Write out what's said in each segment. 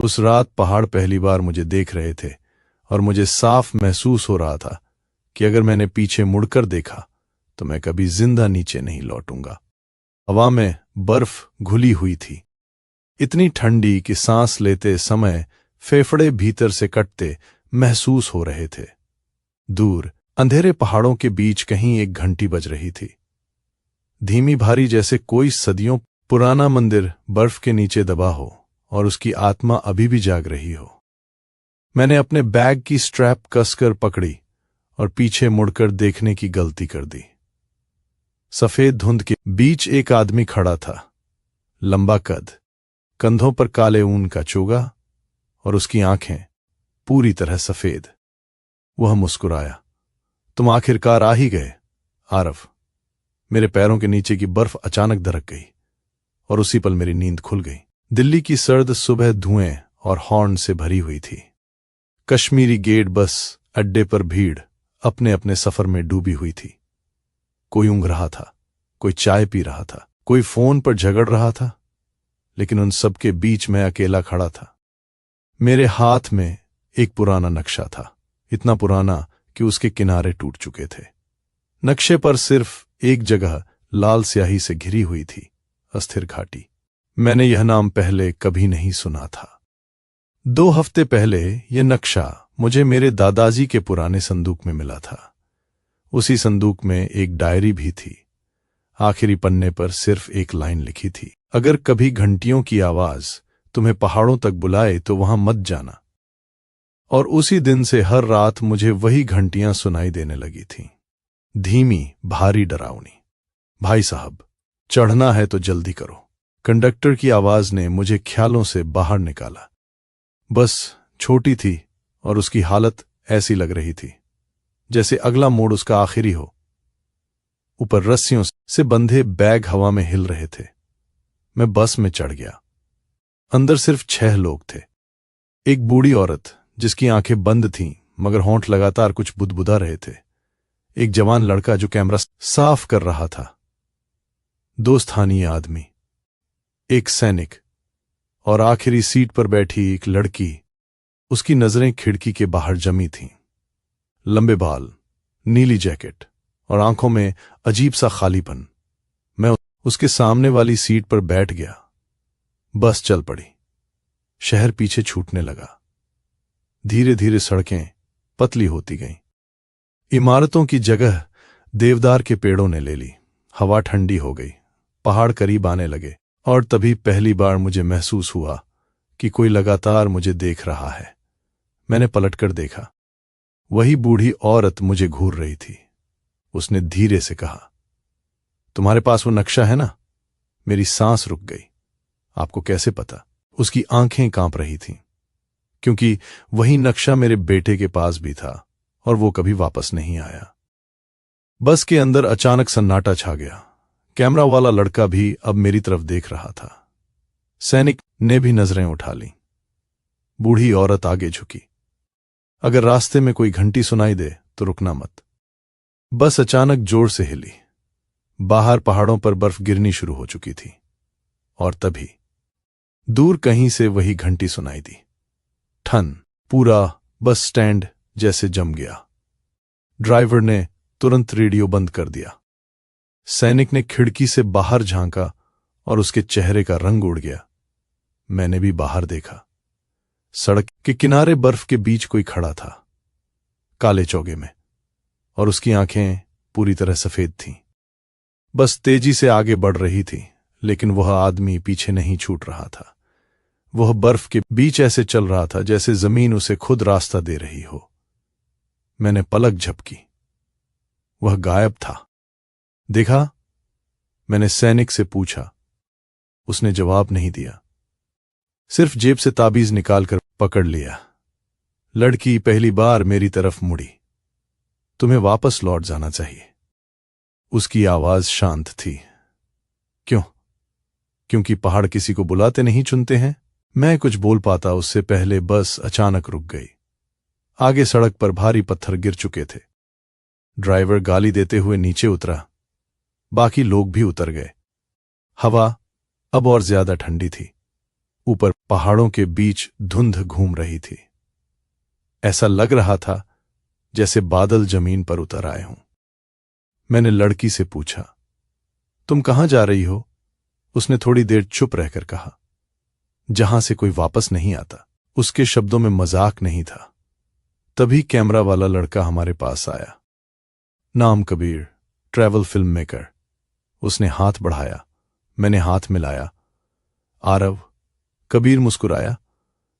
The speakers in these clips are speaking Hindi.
उस रात पहाड़ पहली बार मुझे देख रहे थे और मुझे साफ महसूस हो रहा था कि अगर मैंने पीछे मुड़कर देखा तो मैं कभी जिंदा नीचे नहीं लौटूंगा। हवा में बर्फ घुली हुई थी, इतनी ठंडी कि सांस लेते समय फेफड़े भीतर से कटते महसूस हो रहे थे। दूर अंधेरे पहाड़ों के बीच कहीं एक घंटी बज रही थी, धीमी भारी, जैसे कोई सदियों पुराना मंदिर बर्फ के नीचे दबा हो और उसकी आत्मा अभी भी जाग रही हो। मैंने अपने बैग की स्ट्रैप कसकर पकड़ी और पीछे मुड़कर देखने की गलती कर दी। सफेद धुंध के बीच एक आदमी खड़ा था, लंबा कद, कंधों पर काले ऊन का चोगा और उसकी आंखें पूरी तरह सफेद। वह मुस्कुराया। तुम आखिरकार आ ही गए, आरव। मेरे पैरों के नीचे की बर्फ अचानक दरक गई और उसी पल मेरी नींद खुल गई। दिल्ली की सर्द सुबह धुएं और हॉर्न से भरी हुई थी। कश्मीरी गेट बस अड्डे पर भीड़ अपने अपने सफर में डूबी हुई थी। कोई ऊँघ रहा था, कोई चाय पी रहा था, कोई फोन पर झगड़ रहा था, लेकिन उन सब के बीच मैं अकेला खड़ा था। मेरे हाथ में एक पुराना नक्शा था, इतना पुराना कि उसके किनारे टूट चुके थे। नक्शे पर सिर्फ एक जगह लाल स्याही से घिरी हुई थी, अस्थिर घाटी। मैंने यह नाम पहले कभी नहीं सुना था। 2 हफ्ते पहले यह नक्शा मुझे मेरे दादाजी के पुराने संदूक में मिला था। उसी संदूक में एक डायरी भी थी। आखिरी पन्ने पर सिर्फ एक लाइन लिखी थी, अगर कभी घंटियों की आवाज तुम्हें पहाड़ों तक बुलाए तो वहां मत जाना। और उसी दिन से हर रात मुझे वही घंटियां सुनाई देने लगी थीं, धीमी, भारी, डरावनी। भाई साहब, चढ़ना है तो जल्दी करो। कंडक्टर की आवाज ने मुझे ख्यालों से बाहर निकाला। बस छोटी थी और उसकी हालत ऐसी लग रही थी जैसे अगला मोड़ उसका आखिरी हो। ऊपर रस्सियों से बंधे बैग हवा में हिल रहे थे। मैं बस में चढ़ गया। अंदर सिर्फ 6 लोग थे। एक बूढ़ी औरत जिसकी आंखें बंद थीं मगर होंठ लगातार कुछ बुदबुदा रहे थे। एक जवान लड़का जो कैमरा साफ कर रहा था। 2 स्थानीय आदमी, एक सैनिक और आखिरी सीट पर बैठी एक लड़की। उसकी नजरें खिड़की के बाहर जमी थीं। लंबे बाल, नीली जैकेट और आंखों में अजीब सा खालीपन। मैं उसके सामने वाली सीट पर बैठ गया। बस चल पड़ी। शहर पीछे छूटने लगा। धीरे धीरे सड़कें पतली होती गईं। इमारतों की जगह देवदार के पेड़ों ने ले ली। हवा ठंडी हो गई। पहाड़ करीब आने लगे और तभी पहली बार मुझे महसूस हुआ कि कोई लगातार मुझे देख रहा है। मैंने पलटकर देखा। वही बूढ़ी औरत मुझे घूर रही थी। उसने धीरे से कहा, तुम्हारे पास वो नक्शा है ना? मेरी सांस रुक गई। आपको कैसे पता? उसकी आंखें कांप रही थीं, क्योंकि वही नक्शा मेरे बेटे के पास भी था और वो कभी वापस नहीं आया। बस के अंदर अचानक सन्नाटा छा गया। कैमरा वाला लड़का भी अब मेरी तरफ देख रहा था। सैनिक ने भी नजरें उठा लीं। बूढ़ी औरत आगे झुकी। अगर रास्ते में कोई घंटी सुनाई दे तो रुकना मत। बस अचानक जोर से हिली। बाहर पहाड़ों पर बर्फ गिरनी शुरू हो चुकी थी और तभी दूर कहीं से वही घंटी सुनाई दी। ठन। पूरा बस स्टैंड जैसे जम गया। ड्राइवर ने तुरंत रेडियो बंद कर दिया। सैनिक ने खिड़की से बाहर झांका और उसके चेहरे का रंग उड़ गया। मैंने भी बाहर देखा। सड़क के किनारे बर्फ के बीच कोई खड़ा था, काले चौगे में, और उसकी आंखें पूरी तरह सफेद थीं। बस तेजी से आगे बढ़ रही थी, लेकिन वह आदमी पीछे नहीं छूट रहा था। वह बर्फ के बीच ऐसे चल रहा था जैसे जमीन उसे खुद रास्ता दे रही हो। मैंने पलक झपकी। वह गायब था। देखा? मैंने सैनिक से पूछा। उसने जवाब नहीं दिया, सिर्फ जेब से ताबीज निकालकर पकड़ लिया। लड़की पहली बार मेरी तरफ मुड़ी। तुम्हें वापस लौट जाना चाहिए। उसकी आवाज शांत थी। क्यों? क्योंकि पहाड़ किसी को बुलाते नहीं, चुनते हैं। मैं कुछ बोल पाता उससे पहले बस अचानक रुक गई। आगे सड़क पर भारी पत्थर गिर चुके थे। ड्राइवर गाली देते हुए नीचे उतरा। बाकी लोग भी उतर गए। हवा अब और ज्यादा ठंडी थी। ऊपर पहाड़ों के बीच धुंध घूम रही थी। ऐसा लग रहा था जैसे बादल जमीन पर उतर आए हों। मैंने लड़की से पूछा, तुम कहां जा रही हो? उसने थोड़ी देर चुप रहकर कहा, जहां से कोई वापस नहीं आता। उसके शब्दों में मजाक नहीं था। तभी कैमरा वाला लड़का हमारे पास आया। नाम कबीर, ट्रैवल फिल्म मेकर। उसने हाथ बढ़ाया, मैंने हाथ मिलाया। आरव। कबीर मुस्कुराया,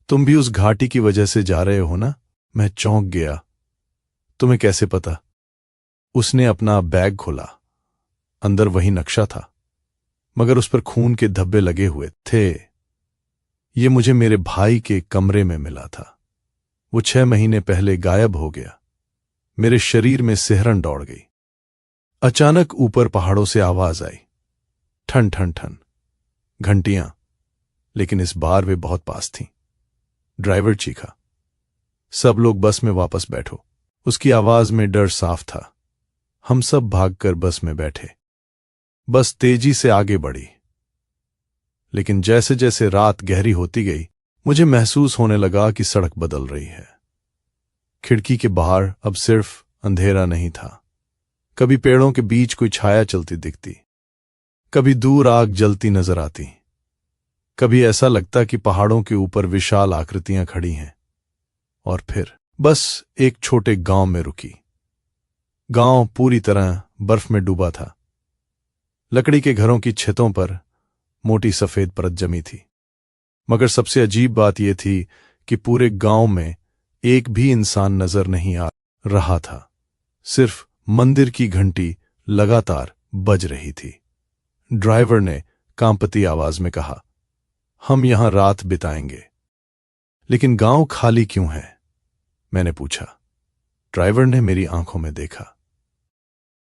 तुम भी उस घाटी की वजह से जा रहे हो ना? मैं चौंक गया। तुम्हें कैसे पता? उसने अपना बैग खोला। अंदर वही नक्शा था, मगर उस पर खून के धब्बे लगे हुए थे। ये मुझे मेरे भाई के कमरे में मिला था। वो 6 महीने पहले गायब हो गया। मेरे शरीर में सिहरन दौड़ गई। अचानक ऊपर पहाड़ों से आवाज आई, ठन ठन ठन, घंटियां, लेकिन इस बार वे बहुत पास थीं। ड्राइवर चीखा, सब लोग बस में वापस बैठो। उसकी आवाज में डर साफ था। हम सब भागकर बस में बैठे। बस तेजी से आगे बढ़ी, लेकिन जैसे जैसे रात गहरी होती गई, मुझे महसूस होने लगा कि सड़क बदल रही है। खिड़की के बाहर अब सिर्फ अंधेरा नहीं था। कभी पेड़ों के बीच कोई छाया चलती दिखती, कभी दूर आग जलती नजर आती, कभी ऐसा लगता कि पहाड़ों के ऊपर विशाल आकृतियां खड़ी हैं। और फिर बस एक छोटे गांव में रुकी। गांव पूरी तरह बर्फ में डूबा था। लकड़ी के घरों की छतों पर मोटी सफेद परत जमी थी। मगर सबसे अजीब बात यह थी कि पूरे गांव में एक भी इंसान नजर नहीं आ रहा था। सिर्फ मंदिर की घंटी लगातार बज रही थी। ड्राइवर ने कांपती आवाज में कहा, हम यहां रात बिताएंगे। लेकिन गांव खाली क्यों है? मैंने पूछा। ड्राइवर ने मेरी आंखों में देखा।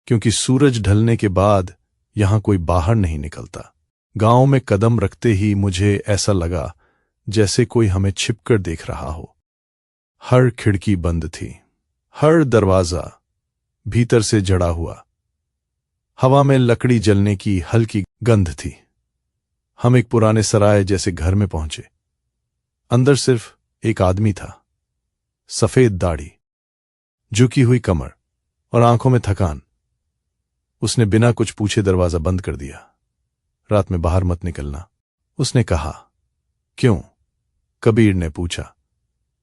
क्योंकि सूरज ढलने के बाद यहां कोई बाहर नहीं निकलता। गांव में कदम रखते ही मुझे ऐसा लगा जैसे कोई हमें छिपकर देख रहा हो। हर खिड़की बंद थी, हर दरवाजा भीतर से जड़ा हुआ। हवा में लकड़ी जलने की हल्की गंध थी। हम एक पुराने सराय जैसे घर में पहुंचे। अंदर सिर्फ एक आदमी था, सफेद दाढ़ी, झुकी हुई कमर और आंखों में थकान। उसने बिना कुछ पूछे दरवाजा बंद कर दिया। रात में बाहर मत निकलना, उसने कहा। क्यों? कबीर ने पूछा।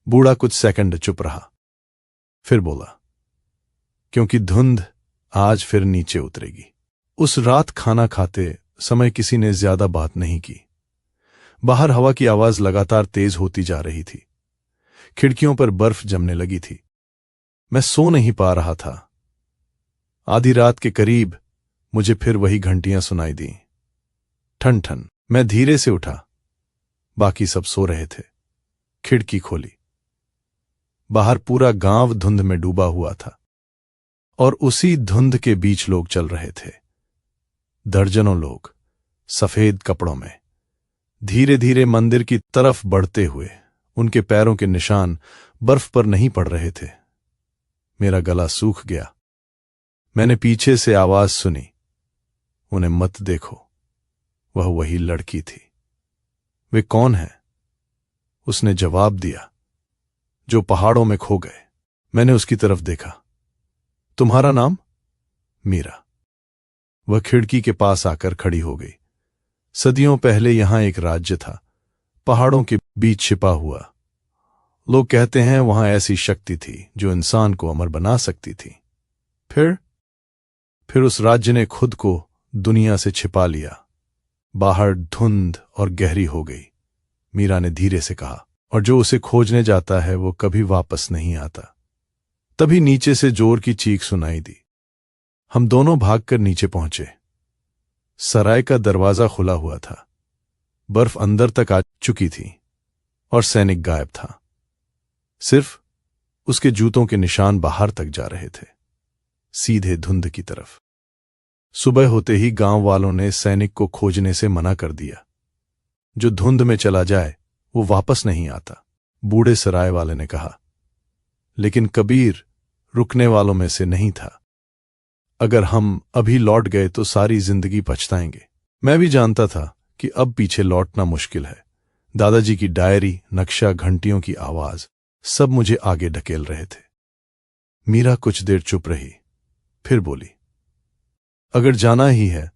बूढ़ा कुछ सेकंड चुप रहा, फिर बोला, क्योंकि धुंध आज फिर नीचे उतरेगी। उस रात खाना खाते समय किसी ने ज्यादा बात नहीं की। बाहर हवा की आवाज लगातार तेज होती जा रही थी। खिड़कियों पर बर्फ जमने लगी थी। मैं सो नहीं पा रहा था। आधी रात के करीब मुझे फिर वही घंटियां सुनाई दी, ठन ठन। मैं धीरे से उठा। बाकी सब सो रहे थे। खिड़की खोली। बाहर पूरा गांव धुंध में डूबा हुआ था और उसी धुंध के बीच लोग चल रहे थे। दर्जनों लोग सफेद कपड़ों में, धीरे धीरे मंदिर की तरफ बढ़ते हुए। उनके पैरों के निशान बर्फ पर नहीं पड़ रहे थे। मेरा गला सूख गया। मैंने पीछे से आवाज सुनी, उन्हें मत देखो। वह वही लड़की थी। वे कौन है? उसने जवाब दिया, जो पहाड़ों में खो गए। मैंने उसकी तरफ देखा। तुम्हारा नाम? मीरा। वह खिड़की के पास आकर खड़ी हो गई। सदियों पहले यहां एक राज्य था, पहाड़ों के बीच छिपा हुआ। लोग कहते हैं वहां ऐसी शक्ति थी जो इंसान को अमर बना सकती थी। फिर उस राज्य ने खुद को दुनिया से छिपा लिया। बाहर धुंध और गहरी हो गई। मीरा ने धीरे से कहा, और जो उसे खोजने जाता है वो कभी वापस नहीं आता। तभी नीचे से जोर की चीख सुनाई दी। हम दोनों भागकर नीचे पहुंचे। सराय का दरवाजा खुला हुआ था। बर्फ अंदर तक आ चुकी थी और सैनिक गायब था। सिर्फ उसके जूतों के निशान बाहर तक जा रहे थे, सीधे धुंध की तरफ। सुबह होते ही गांव वालों ने सैनिक को खोजने से मना कर दिया। जो धुंध में चला जाए वो वापस नहीं आता, बूढ़े सराय वाले ने कहा। लेकिन कबीर रुकने वालों में से नहीं था। अगर हम अभी लौट गए तो सारी जिंदगी पछताएंगे। मैं भी जानता था कि अब पीछे लौटना मुश्किल है। दादाजी की डायरी, नक्शा, घंटियों की आवाज सब मुझे आगे ढकेल रहे थे। मीरा कुछ देर चुप रही, फिर बोली, अगर जाना ही है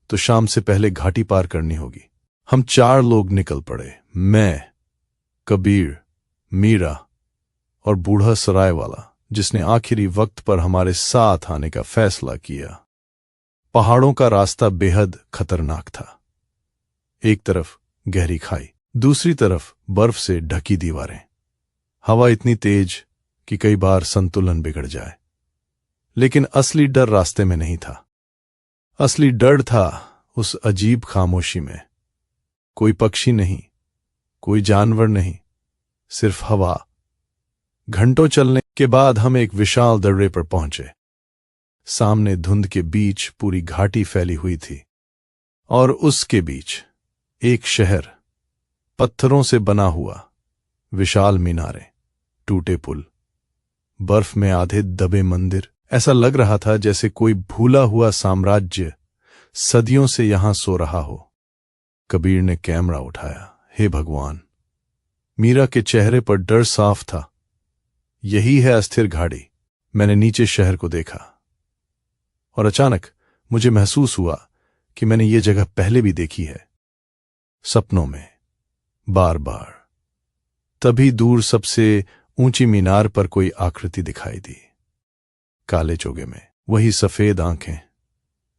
तो शाम से पहले घाटी पार करनी होगी। हम 4 लोग निकल पड़े, मैं, कबीर, मीरा और बूढ़ा सराय वाला, जिसने आखिरी वक्त पर हमारे साथ आने का फैसला किया। पहाड़ों का रास्ता बेहद खतरनाक था। एक तरफ गहरी खाई, दूसरी तरफ बर्फ से ढकी दीवारें, हवा इतनी तेज कि कई बार संतुलन बिगड़ जाए। लेकिन असली डर रास्ते में नहीं था। असली डर था उस अजीब खामोशी में। कोई पक्षी नहीं, कोई जानवर नहीं, सिर्फ हवा। घंटों चलने के बाद हम एक विशाल दर्रे पर पहुंचे। सामने धुंध के बीच पूरी घाटी फैली हुई थी और उसके बीच एक शहर, पत्थरों से बना हुआ, विशाल मीनारें, टूटे पुल, बर्फ में आधे दबे मंदिर। ऐसा लग रहा था जैसे कोई भूला हुआ साम्राज्य सदियों से यहां सो रहा हो। कबीर ने कैमरा उठाया। हे भगवान! मीरा के चेहरे पर डर साफ था। यही है अस्थिर घाटी। मैंने नीचे शहर को देखा और अचानक मुझे महसूस हुआ कि मैंने ये जगह पहले भी देखी है, सपनों में, बार बार। तभी दूर सबसे ऊंची मीनार पर कोई आकृति दिखाई दी। काले चोगे में वही सफेद आंखें।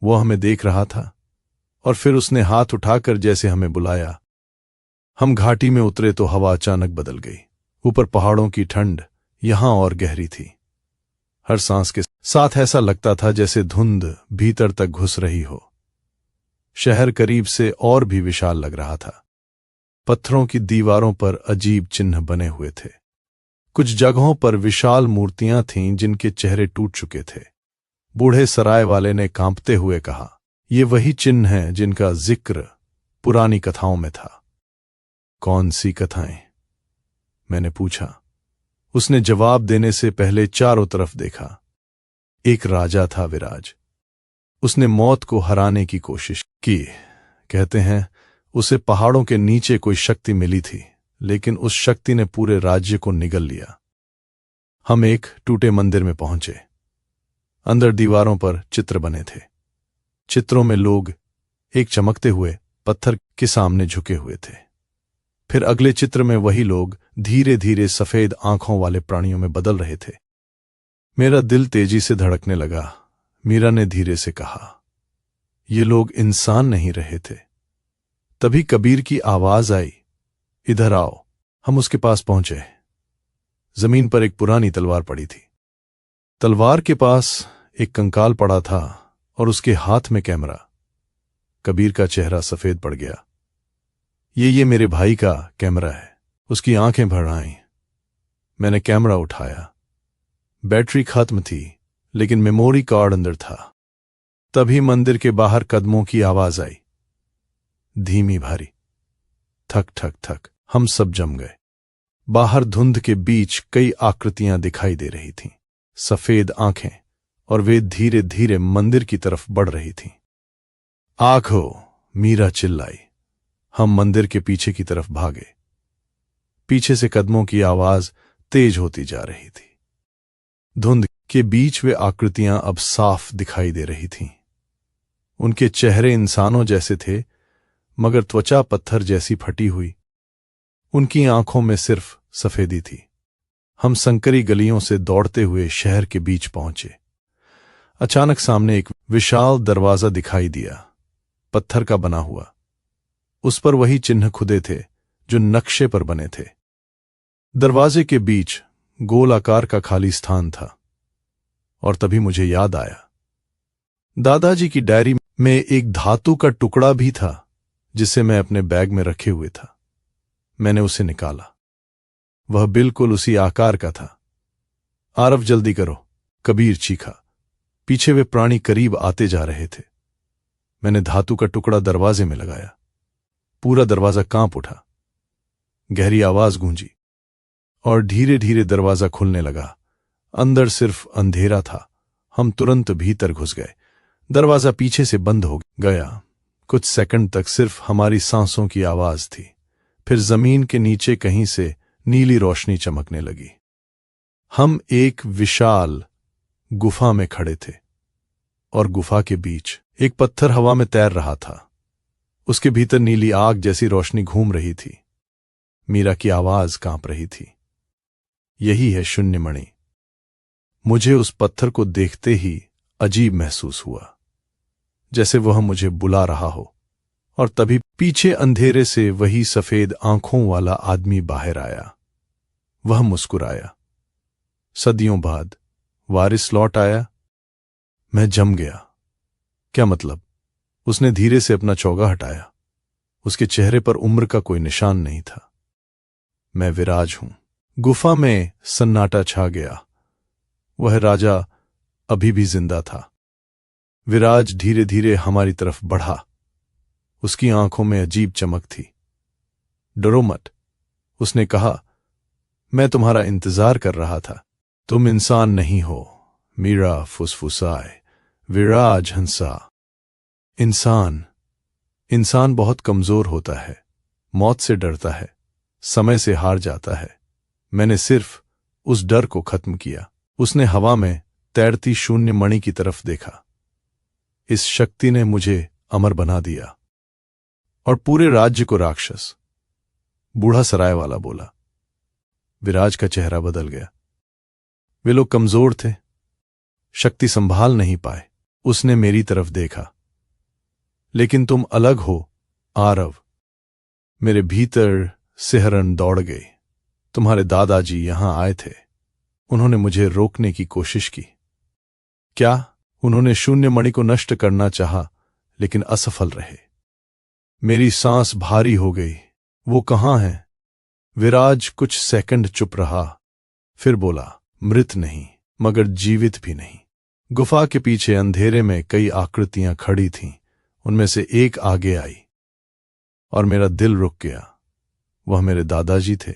वो हमें देख रहा था और फिर उसने हाथ उठाकर जैसे हमें बुलाया। हम घाटी में उतरे तो हवा अचानक बदल गई। ऊपर पहाड़ों की ठंड यहां और गहरी थी। हर सांस के साथ ऐसा लगता था जैसे धुंध भीतर तक घुस रही हो। शहर करीब से और भी विशाल लग रहा था। पत्थरों की दीवारों पर अजीब चिन्ह बने हुए थे। कुछ जगहों पर विशाल मूर्तियां थीं जिनके चेहरे टूट चुके थे। बूढ़े सराय वाले ने कांपते हुए कहा, ये वही चिन्ह हैं जिनका जिक्र पुरानी कथाओं में था। कौन सी कथाएं? मैंने पूछा। उसने जवाब देने से पहले चारों तरफ देखा। एक राजा था विराज। उसने मौत को हराने की कोशिश की। कहते हैं उसे पहाड़ों के नीचे कोई शक्ति मिली थी, लेकिन उस शक्ति ने पूरे राज्य को निगल लिया। हम एक टूटे मंदिर में पहुंचे। अंदर दीवारों पर चित्र बने थे। चित्रों में लोग एक चमकते हुए पत्थर के सामने झुके हुए थे। फिर अगले चित्र में वही लोग धीरे धीरे सफेद आंखों वाले प्राणियों में बदल रहे थे। मेरा दिल तेजी से धड़कने लगा। मीरा ने धीरे से कहा, ये लोग इंसान नहीं रहे थे। तभी कबीर की आवाज आई, इधर आओ। हम उसके पास पहुंचे। जमीन पर एक पुरानी तलवार पड़ी थी। तलवार के पास एक कंकाल पड़ा था और उसके हाथ में कैमरा। कबीर का चेहरा सफेद पड़ गया। ये मेरे भाई का कैमरा है। उसकी आंखें भर आईं। मैंने कैमरा उठाया। बैटरी खत्म थी, लेकिन मेमोरी कार्ड अंदर था। तभी मंदिर के बाहर कदमों की आवाज आई, धीमी भारी, थक थक थक। हम सब जम गए। बाहर धुंध के बीच कई आकृतियां दिखाई दे रही थीं, सफेद आंखें, और वे धीरे धीरे मंदिर की तरफ बढ़ रही थीं। आंखों! मीरा चिल्लाई। हम मंदिर के पीछे की तरफ भागे। पीछे से कदमों की आवाज तेज होती जा रही थी। धुंध के बीच वे आकृतियां अब साफ दिखाई दे रही थीं। उनके चेहरे इंसानों जैसे थे, मगर त्वचा पत्थर जैसी फटी हुई। उनकी आंखों में सिर्फ सफेदी थी। हम संकरी गलियों से दौड़ते हुए शहर के बीच पहुंचे। अचानक सामने एक विशाल दरवाजा दिखाई दिया, पत्थर का बना हुआ। उस पर वही चिन्ह खुदे थे जो नक्शे पर बने थे। दरवाजे के बीच गोल आकार का खाली स्थान था। और तभी मुझे याद आया, दादाजी की डायरी में एक धातु का टुकड़ा भी था जिसे मैं अपने बैग में रखे हुए था। मैंने उसे निकाला। वह बिल्कुल उसी आकार का था। आरव, जल्दी करो, कबीर चीखा। पीछे वे प्राणी करीब आते जा रहे थे। मैंने धातु का टुकड़ा दरवाजे में लगाया। पूरा दरवाजा कांप उठा। गहरी आवाज गूंजी और धीरे धीरे दरवाजा खुलने लगा। अंदर सिर्फ अंधेरा था। हम तुरंत भीतर घुस गए। दरवाजा पीछे से बंद हो गया। कुछ सेकंड तक सिर्फ हमारी सांसों की आवाज थी। फिर जमीन के नीचे कहीं से नीली रोशनी चमकने लगी। हम एक विशाल गुफा में खड़े थे और गुफा के बीच एक पत्थर हवा में तैर रहा था। उसके भीतर नीली आग जैसी रोशनी घूम रही थी। मीरा की आवाज कांप रही थी, यही है शून्यमणि। मुझे उस पत्थर को देखते ही अजीब महसूस हुआ, जैसे वह मुझे बुला रहा हो। और तभी पीछे अंधेरे से वही सफेद आंखों वाला आदमी बाहर आया। वह मुस्कुराया। सदियों बाद वारिस लौट आया। मैं जम गया। क्या मतलब? उसने धीरे से अपना चौगा हटाया। उसके चेहरे पर उम्र का कोई निशान नहीं था। मैं विराज हूं। गुफा में सन्नाटा छा गया। वह राजा अभी भी जिंदा था। विराज धीरे धीरे हमारी तरफ बढ़ा। उसकी आंखों में अजीब चमक थी। डरो मत, उसने कहा। मैं तुम्हारा इंतजार कर रहा था। तुम इंसान नहीं हो। मीरा फुसफुसाए। विराज हंसा। इंसान बहुत कमजोर होता है, मौत से डरता है, समय से हार जाता है। मैंने सिर्फ उस डर को खत्म किया। उसने हवा में तैरती शून्य मणि की तरफ देखा। इस शक्ति ने मुझे अमर बना दिया और पूरे राज्य को राक्षस। बूढ़ा सराय वाला बोला। विराज का चेहरा बदल गया। वे लोग कमजोर थे, शक्ति संभाल नहीं पाए। उसने मेरी तरफ देखा। लेकिन तुम अलग हो, आरव। मेरे भीतर सिहरन दौड़ गई। तुम्हारे दादाजी यहां आए थे। उन्होंने मुझे रोकने की कोशिश की। क्या? उन्होंने शून्य मणि को नष्ट करना चाहा, लेकिन असफल रहे। मेरी सांस भारी हो गई। वो कहां है? विराज कुछ सेकंड चुप रहा, फिर बोला, मृत नहीं, मगर जीवित भी नहीं। गुफा के पीछे अंधेरे में कई आकृतियां खड़ी थीं। उनमें से एक आगे आई और मेरा दिल रुक गया। वह मेरे दादाजी थे,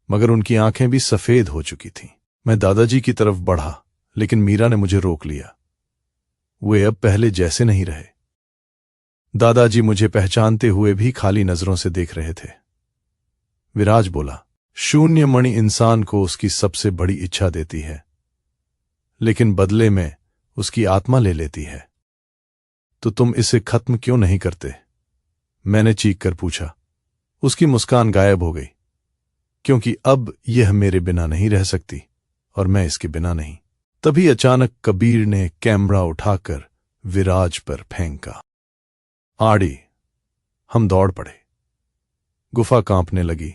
मगर उनकी आंखें भी सफेद हो चुकी थीं। मैं दादाजी की तरफ बढ़ा, लेकिन मीरा ने मुझे रोक लिया। वे अब पहले जैसे नहीं रहे। दादाजी मुझे पहचानते हुए भी खाली नजरों से देख रहे थे। विराज बोला, शून्य मणि इंसान को उसकी सबसे बड़ी इच्छा देती है, लेकिन बदले में उसकी आत्मा ले लेती है। तो तुम इसे खत्म क्यों नहीं करते? मैंने चीख कर पूछा। उसकी मुस्कान गायब हो गई, क्योंकि अब यह मेरे बिना नहीं रह सकती और मैं इसके बिना नहीं। तभी अचानक कबीर ने कैमरा उठाकर विराज पर फेंका। आड़ी। हम दौड़ पड़े। गुफा कांपने लगी।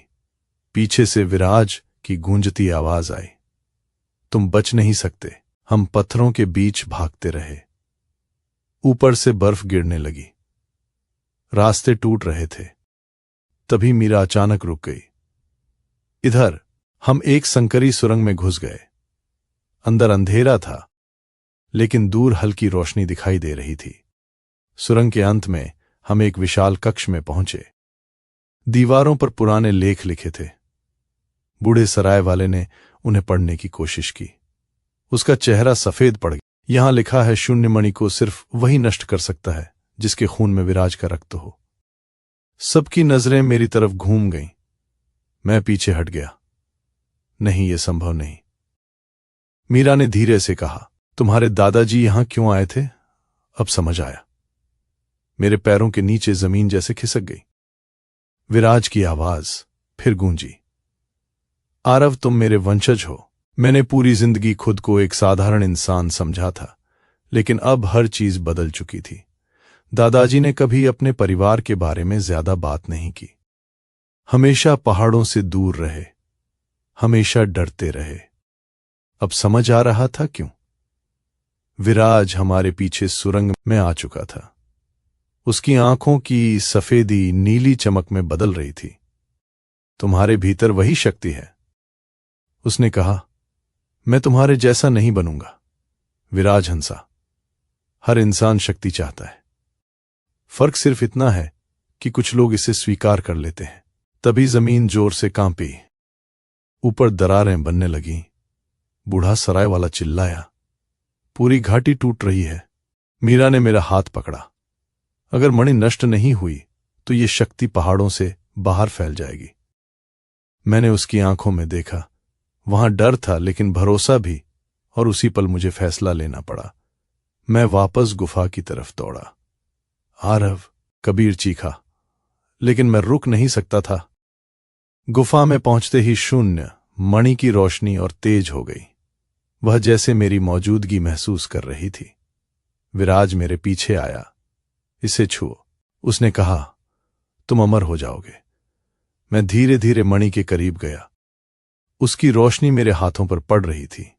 पीछे से विराज की गूंजती आवाज आई, तुम बच नहीं सकते। हम पत्थरों के बीच भागते रहे। ऊपर से बर्फ गिरने लगी। रास्ते टूट रहे थे। तभी मीरा अचानक रुक गई। इधर। हम एक संकरी सुरंग में घुस गए। अंदर अंधेरा था, लेकिन दूर हल्की रोशनी दिखाई दे रही थी। सुरंग के अंत में हम एक विशाल कक्ष में पहुंचे। दीवारों पर पुराने लेख लिखे थे। बूढ़े सराय वाले ने उन्हें पढ़ने की कोशिश की। उसका चेहरा सफेद पड़ गया। यहां लिखा है, शून्य मणि को सिर्फ वही नष्ट कर सकता है जिसके खून में विराज का रक्त हो। सबकी नजरें मेरी तरफ घूम गईं। मैं पीछे हट गया। नहीं, यह संभव नहीं। मीरा ने धीरे से कहा, तुम्हारे दादाजी यहां क्यों आए थे? अब समझ आया। मेरे पैरों के नीचे जमीन जैसे खिसक गई। विराज की आवाज फिर गूंजी, आरव, तुम मेरे वंशज हो। मैंने पूरी जिंदगी खुद को एक साधारण इंसान समझा था, लेकिन अब हर चीज बदल चुकी थी। दादाजी ने कभी अपने परिवार के बारे में ज्यादा बात नहीं की। हमेशा पहाड़ों से दूर रहे, हमेशा डरते रहे। अब समझ आ रहा था क्यों। विराज हमारे पीछे सुरंग में आ चुका था। उसकी आंखों की सफेदी नीली चमक में बदल रही थी। तुम्हारे भीतर वही शक्ति है, उसने कहा। मैं तुम्हारे जैसा नहीं बनूंगा। विराज हंसा। हर इंसान शक्ति चाहता है। फर्क सिर्फ इतना है कि कुछ लोग इसे स्वीकार कर लेते हैं। तभी जमीन जोर से कांपी। ऊपर दरारें बनने लगीं। बूढ़ा सराय वाला चिल्लाया, पूरी घाटी टूट रही है। मीरा ने मेरा हाथ पकड़ा। अगर मणि नष्ट नहीं हुई तो ये शक्ति पहाड़ों से बाहर फैल जाएगी। मैंने उसकी आंखों में देखा, वहां डर था लेकिन भरोसा भी, और उसी पल मुझे फैसला लेना पड़ा। मैं वापस गुफा की तरफ दौड़ा। आरव, कबीर चीखा, लेकिन मैं रुक नहीं सकता था। गुफा में पहुंचते ही शून्य, मणि की रोशनी और तेज हो गई। वह जैसे मेरी मौजूदगी महसूस कर रही थी। विराज मेरे पीछे आया। इसे छुओ, उसने कहा, तुम अमर हो जाओगे। मैं धीरे धीरे मणि के करीब गया। उसकी रोशनी मेरे हाथों पर पड़ रही थी।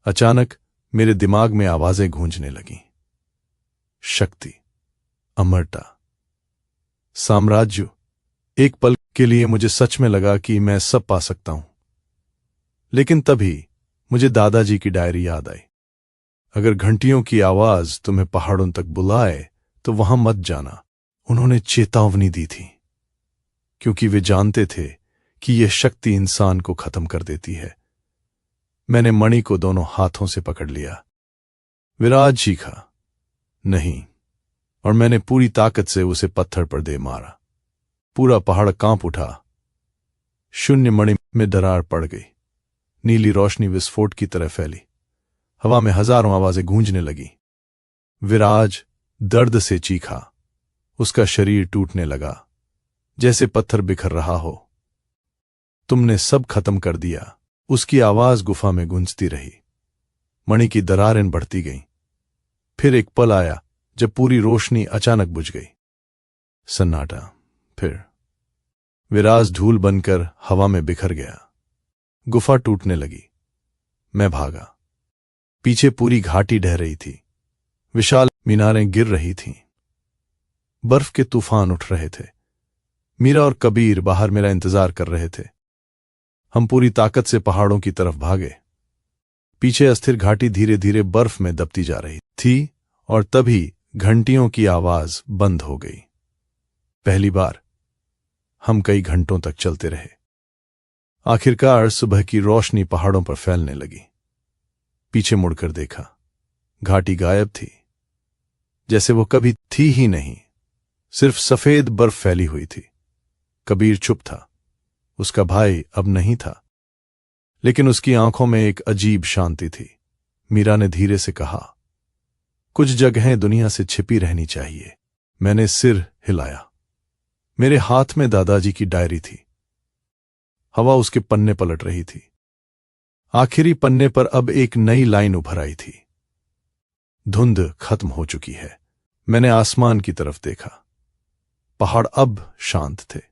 अचानक मेरे दिमाग में आवाजें गूंजने लगीं। शक्ति, अमरता, साम्राज्य। एक पल के लिए मुझे सच में लगा कि मैं सब पा सकता हूं। लेकिन तभी मुझे दादाजी की डायरी याद आई। अगर घंटियों की आवाज तुम्हें पहाड़ों तक बुलाए तो वहां मत जाना। उन्होंने चेतावनी दी थी, क्योंकि वे जानते थे कि यह शक्ति इंसान को खत्म कर देती है। मैंने मणि को दोनों हाथों से पकड़ लिया। विराज चीखा, नहीं, और मैंने पूरी ताकत से उसे पत्थर पर दे मारा। पूरा पहाड़ कांप उठा। शून्य मणि में दरार पड़ गई। नीली रोशनी विस्फोट की तरह फैली। हवा में हजारों आवाजें गूंजने लगी। विराज दर्द से चीखा। उसका शरीर टूटने लगा, जैसे पत्थर बिखर रहा हो। तुमने सब खत्म कर दिया, उसकी आवाज गुफा में गूंजती रही। मणि की दरारें बढ़ती गईं। फिर एक पल आया जब पूरी रोशनी अचानक बुझ गई। सन्नाटा। फिर विराज धूल बनकर हवा में बिखर गया। गुफा टूटने लगी। मैं भागा। पीछे पूरी घाटी ढह रही थी। विशाल मीनारें गिर रही थीं। बर्फ के तूफान उठ रहे थे। मीरा और कबीर बाहर मेरा इंतजार कर रहे थे। हम पूरी ताकत से पहाड़ों की तरफ भागे। पीछे अस्थिर घाटी धीरे धीरे बर्फ में दबती जा रही थी, और तभी घंटियों की आवाज बंद हो गई। पहली बार। हम कई घंटों तक चलते रहे। आखिरकार सुबह की रोशनी पहाड़ों पर फैलने लगी। पीछे मुड़कर देखा, घाटी गायब थी, जैसे वो कभी थी ही नहीं। सिर्फ सफेद बर्फ फैली हुई थी। कबीर चुप था। उसका भाई अब नहीं था, लेकिन उसकी आंखों में एक अजीब शांति थी। मीरा ने धीरे से कहा, कुछ जगहें दुनिया से छिपी रहनी चाहिए। मैंने सिर हिलाया। मेरे हाथ में दादाजी की डायरी थी। हवा उसके पन्ने पलट रही थी। आखिरी पन्ने पर अब एक नई लाइन उभर आई थी। धुंध खत्म हो चुकी है। मैंने आसमान की तरफ देखा। पहाड़ अब शांत थे।